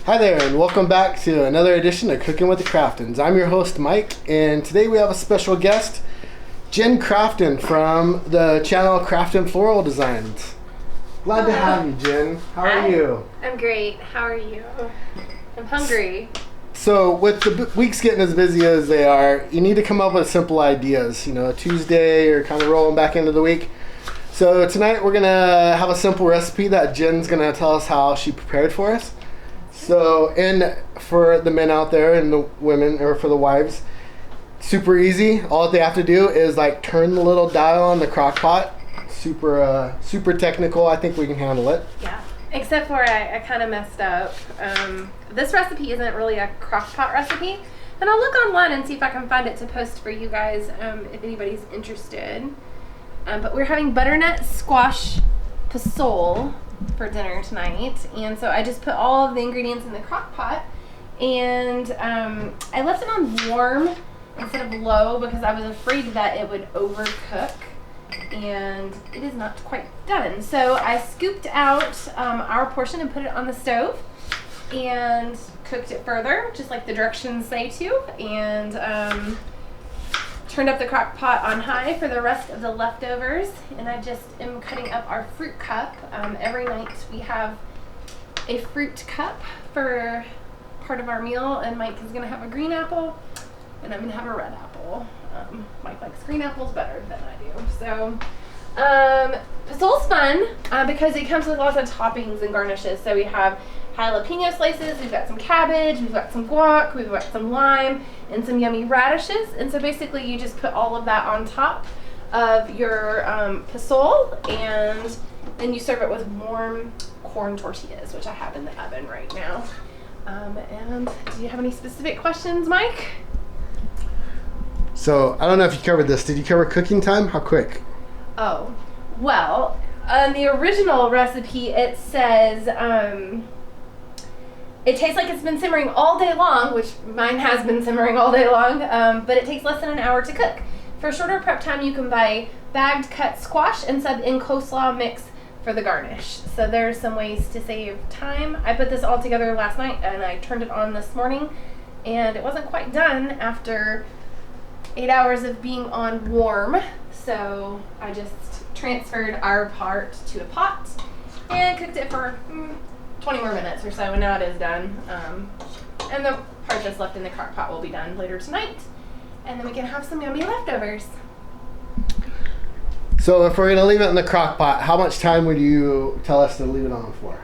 Hi there, and welcome back to another edition of Cooking with the Craftons. I'm your host, Mike, and today we have a special guest, Jen Crafton from the channel Crafton Floral Designs. Glad to have you, Jen. How are you? I'm great. How are you? I'm hungry. So, with the weeks getting as busy as they are, you need to come up with simple ideas. You know, Tuesday or kind of rolling back into the week. So tonight we're gonna have a simple recipe that Jen's gonna tell us how she prepared for us. So, and for the men out there and the women, or for the wives, super easy. All they have to do is like turn the little dial on the crock pot. Super technical. I think we can handle it. Yeah. Except for I kind of messed up. This recipe isn't really a crock pot recipe. And I'll look online and see if I can find it to post for you guys if anybody's interested. But we're having butternut squash posole for dinner tonight, and so I just put all of the ingredients in the crock pot, and I left it on warm instead of low because I was afraid that it would overcook, and it is not quite done. So I scooped out our portion and put it on the stove and cooked it further, just like the directions say to, and turned up the crock pot on high for the rest of the leftovers, and I just am cutting up our fruit cup. Every night we have a fruit cup for part of our meal, and Mike is gonna have a green apple and I'm gonna have a red apple. Mike likes green apples better than I do. So posole's fun because it comes with lots of toppings and garnishes. So we have jalapeno slices, we've got some cabbage, we've got some guac, we've got some lime, and some yummy radishes. And so basically you just put all of that on top of your posole, and then you serve it with warm corn tortillas, which I have in the oven right now. And do you have any specific questions, Mike? So, I don't know if you covered this. Did you cover cooking time? How quick? Oh, well, on the original recipe it says it tastes like it's been simmering all day long, which mine has been simmering all day long, but it takes less than an hour to cook. For shorter prep time, you can buy bagged cut squash and sub in coleslaw mix for the garnish. So there's some ways to save time. I put this all together last night and I turned it on this morning, and it wasn't quite done after 8 hours of being on warm. So I just transferred our part to a pot and cooked it for 20 more minutes or so, and now it is done. And the part that's left in the crock pot will be done later tonight, and then we can have some yummy leftovers. So if we're going to leave it in the crock pot, how much time would you tell us to leave it on for?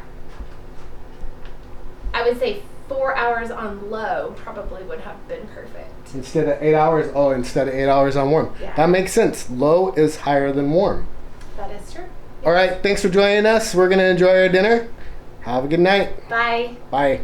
I would say 4 hours on low probably would have been perfect. Instead of 8 hours? Oh, instead of 8 hours on warm. Yeah. That makes sense. Low is higher than warm. That is true. All right, thanks for joining us. We're going to enjoy our dinner. Have a good night. Bye. Bye.